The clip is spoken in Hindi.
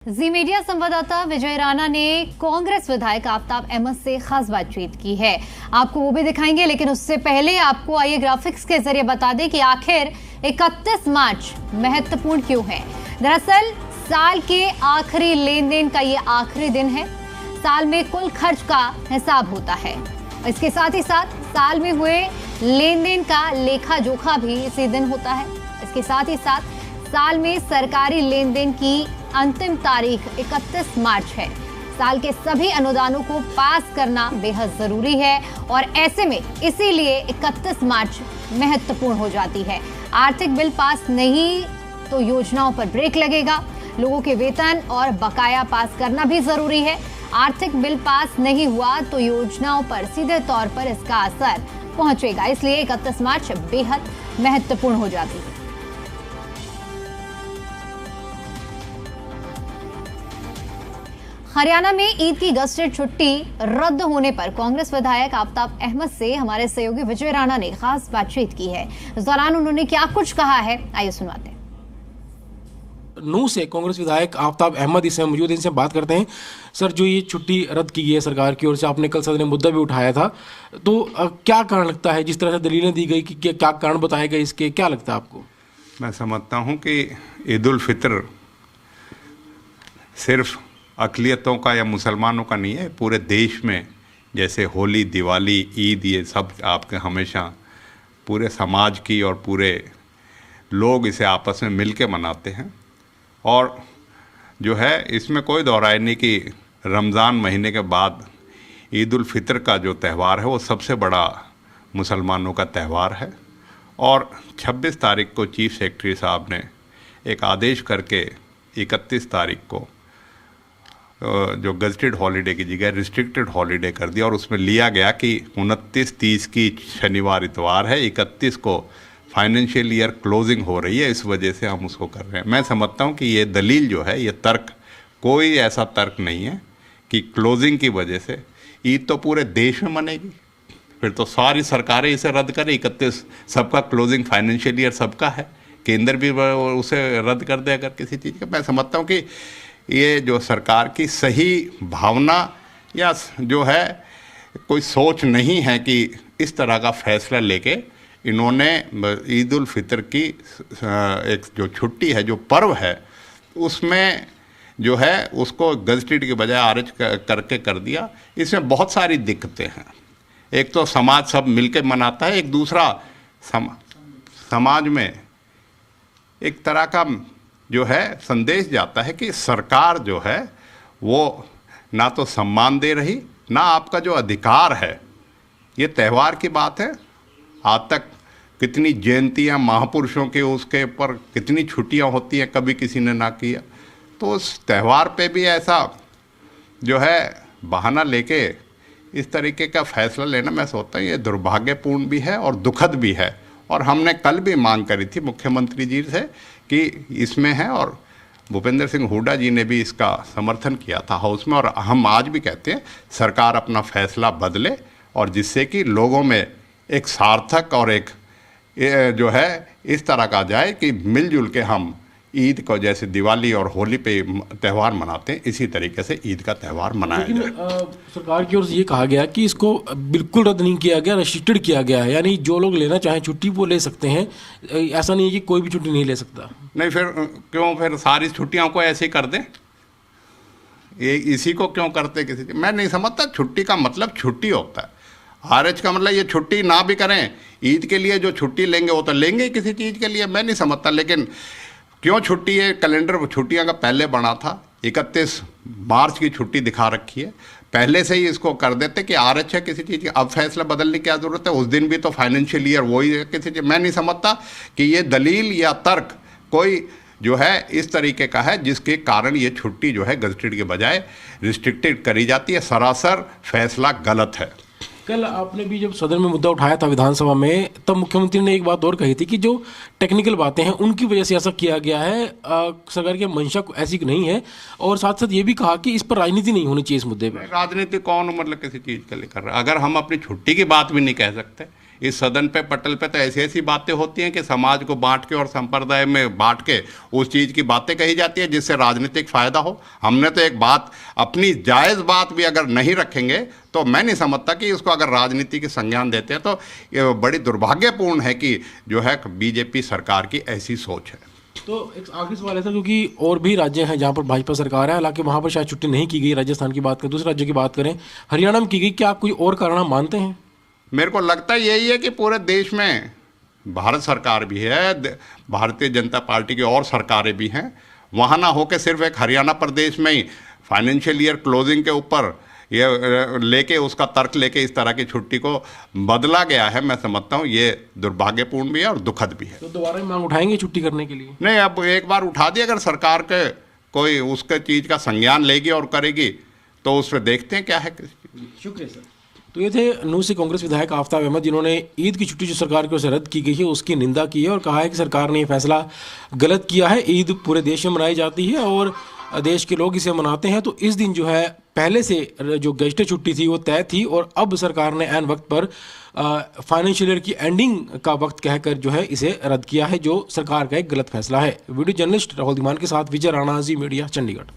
जी मीडिया संवाददाता विजय राणा ने कांग्रेस विधायक आफताब अहमद से खास बातचीत की है। आपको वो भी दिखाएंगे, लेकिन उससे पहले आपको आइए ग्राफिक्स के जरिए बता दें कि आखिर 31 मार्च महत्वपूर्ण क्यों है। दरअसल साल के आखिरी लेन देन का ये आखिरी दिन है। साल में कुल खर्च का हिसाब होता है। इसके साथ ही साथ साल में हुए लेन देन का लेखा जोखा भी इसी दिन होता है। इसके साथ ही साथ साल में सरकारी लेन देन की अंतिम तारीख 31 मार्च है। साल के सभी अनुदानों को पास करना बेहद जरूरी है और ऐसे में इसीलिए 31 मार्च महत्वपूर्ण हो जाती है। आर्थिक बिल पास नहीं तो योजनाओं पर ब्रेक लगेगा। लोगों के वेतन और बकाया पास करना भी जरूरी है। आर्थिक बिल पास नहीं हुआ तो योजनाओं पर सीधे तौर पर इसका असर पहुंचेगा। इसलिए 31 मार्च बेहद महत्वपूर्ण हो जाती है। हरियाणा में ईद की गस्टेड छुट्टी रद्द होने पर कांग्रेस विधायक आफताब अहमद से हमारे सहयोगी विजय राणा ने खास बातचीत की है। इस दौरान उन्होंने क्या कुछ कहा है, आइए सुनवाते हैं। नूंह से कांग्रेस विधायक आफताब अहमद इस समय मौजूद, इनसे बात करते हैं। सर, जो ये छुट्टी रद्द की गई है सरकार की ओर से, आपने कल सदन में मुद्दा भी उठाया था, तो क्या कारण लगता है? जिस तरह से दलीलें दी गई कि क्या कारण बताए गए इसके, क्या लगता है आपको? मैं समझता हूँ कि ईद उल फितर सिर्फ अक़लियतों का या मुसलमानों का नहीं है, पूरे देश में जैसे होली, दिवाली, ईद, ये सब आपके हमेशा पूरे समाज की और पूरे लोग इसे आपस में मिल के मनाते हैं। और जो है इसमें कोई दोहराई नहीं कि रमज़ान महीने के बाद ईद उल फितर का जो त्यौहार है वो सबसे बड़ा मुसलमानों का त्यौहार है। और 26 तारीख को चीफ सेक्रेटरी साहब ने एक आदेश करके 31 तारीख को जो गजटेड हॉलीडे की जगह रिस्ट्रिक्टेड हॉलीडे कर दिया और उसमें लिया गया कि 29, 30 की शनिवार इतवार है, 31 को फाइनेंशियल ईयर क्लोजिंग हो रही है, इस वजह से हम उसको कर रहे हैं। मैं समझता हूँ कि ये दलील जो है, ये तर्क, कोई ऐसा तर्क नहीं है कि क्लोजिंग की वजह से ईद तो पूरे देश में मनेगी, फिर तो सारी सरकारें इसे रद्द करें। 31 सबका क्लोजिंग फाइनेंशियल ईयर सबका है, केंद्र भी उसे रद्द कर दे अगर किसी चीज़ का। मैं समझता हूँ कि ये जो सरकार की सही भावना या जो है कोई सोच नहीं है कि इस तरह का फैसला लेके इन्होंने ईद उल फितर की एक जो छुट्टी है, जो पर्व है, उसमें जो है उसको गजटेड के बजाय आरएच करके कर दिया। इसमें बहुत सारी दिक्कतें हैं। एक तो समाज सब मिलके मनाता है, एक दूसरा समाज में एक तरह का जो है संदेश जाता है कि सरकार जो है वो ना तो सम्मान दे रही, ना आपका जो अधिकार है। ये त्यौहार की बात है, आज तक कितनी जयंतियाँ महापुरुषों के उसके ऊपर कितनी छुट्टियाँ होती हैं, कभी किसी ने ना किया। तो उस त्यौहार पे भी ऐसा जो है बहाना लेके इस तरीके का फैसला लेना, मैं सोचता हूँ ये दुर्भाग्यपूर्ण भी है और दुखद भी है। और हमने कल भी मांग करी थी मुख्यमंत्री जी से कि इसमें है, और भूपेंद्र सिंह हुड्डा जी ने भी इसका समर्थन किया था हाउस में। और हम आज भी कहते हैं सरकार अपना फैसला बदले, और जिससे कि लोगों में एक सार्थक और एक जो है इस तरह का जाए कि मिलजुल के हम ईद को जैसे दिवाली और होली पे त्यौहार मनाते हैं, इसी तरीके से ईद का त्यौहार मनाया जाए। सरकार की ओर से ये कहा गया कि इसको बिल्कुल रद्द नहीं किया गया, रेस्ट्रिक्टेड किया गया है, यानी जो लोग लेना चाहें छुट्टी वो ले सकते हैं। ऐसा नहीं है कि कोई भी छुट्टी नहीं ले सकता। नहीं, फिर क्यों फिर सारी छुट्टियों को ऐसे ही कर दें? ये इसी को क्यों करते किसी? मैं नहीं समझता। छुट्टी का मतलब छुट्टी होता है, आरएच का मतलब ये छुट्टी ना भी करें, ईद के लिए जो छुट्टी लेंगे वो तो लेंगे किसी चीज़ के लिए। मैं नहीं समझता। लेकिन क्यों छुट्टी है? कैलेंडर छुट्टियां का पहले बना था, 31 मार्च की छुट्टी दिखा रखी है। पहले से ही इसको कर देते कि आरएच है किसी चीज़ की, अब फैसला बदलने की क्या ज़रूरत है? उस दिन भी तो फाइनेंशियल ईयर वही है किसी चीज़। मैं नहीं समझता कि ये दलील या तर्क कोई जो है इस तरीके का है जिसके कारण ये छुट्टी जो है गजटेड के बजाय रिस्ट्रिक्टेड करी जाती है। सरासर फैसला गलत है। कल आपने भी जब सदन में मुद्दा उठाया था विधानसभा में, तब मुख्यमंत्री ने एक बात और कही थी कि जो टेक्निकल बातें हैं उनकी वजह से ऐसा किया गया है, सरकार की मंशा ऐसी नहीं है। और साथ साथ ये भी कहा कि इस पर राजनीति नहीं होनी चाहिए इस मुद्दे पर। राजनीति कौन मतलब किसी चीज़ के लिए कर रहा है? अगर हम अपनी छुट्टी की बात भी नहीं कह सकते, इस सदन पे पटल पे तो ऐसी ऐसी बातें होती हैं कि समाज को बांट के और संप्रदाय में बांट के उस चीज़ की बातें कही जाती है जिससे राजनीतिक फ़ायदा हो। हमने तो एक बात, अपनी जायज़ बात भी अगर नहीं रखेंगे तो मैं नहीं समझता कि इसको अगर राजनीति के संज्ञान देते हैं तो ये बड़ी दुर्भाग्यपूर्ण है कि जो है बीजेपी सरकार की ऐसी सोच है। तो एक आखिरी सवाल है सर, क्योंकि और भी राज्य हैं जहां पर भाजपा सरकार है, हालांकि वहां पर शायद छुट्टी नहीं की गई, राजस्थान की बात करें, दूसरे राज्यों की बात करें, हरियाणा में की गई, क्या कोई और कारण आप मानते हैं? मेरे को लगता यही है कि पूरे देश में भारत सरकार भी है, भारतीय जनता पार्टी की और सरकारें भी हैं, वहाँ ना होकर सिर्फ एक हरियाणा प्रदेश में ही फाइनेंशियल ईयर क्लोजिंग के ऊपर ये लेके उसका तर्क लेके इस तरह की छुट्टी को बदला गया है। मैं समझता हूँ ये दुर्भाग्यपूर्ण भी है और दुखद भी है। तो दोबारा मांग उठाएंगे छुट्टी करने के लिए? नहीं, अब एक बार उठा दी, अगर सरकार के कोई उसके चीज़ का संज्ञान लेगी और करेगी तो उस पर देखते हैं क्या है। शुक्रिया सर। तो ये थे नूंह से कांग्रेस विधायक आफ्ताब अहमद, जिन्होंने ईद की छुट्टी जो सरकार की ओर से रद्द की गई है उसकी निंदा की है और कहा है कि सरकार ने ये फैसला गलत किया है। ईद पूरे देश में मनाई जाती है और देश के लोग इसे मनाते हैं, तो इस दिन जो है पहले से जो गजटेड छुट्टी थी वो तय थी और अब सरकार ने ऐन वक्त पर फाइनेंशियल ईयर की एंडिंग का वक्त कहकर जो है इसे रद्द किया है, जो सरकार का एक गलत फैसला है। वीडियो जर्नलिस्ट राहुल धीमान के साथ विजय राणा, जी मीडिया, चंडीगढ़।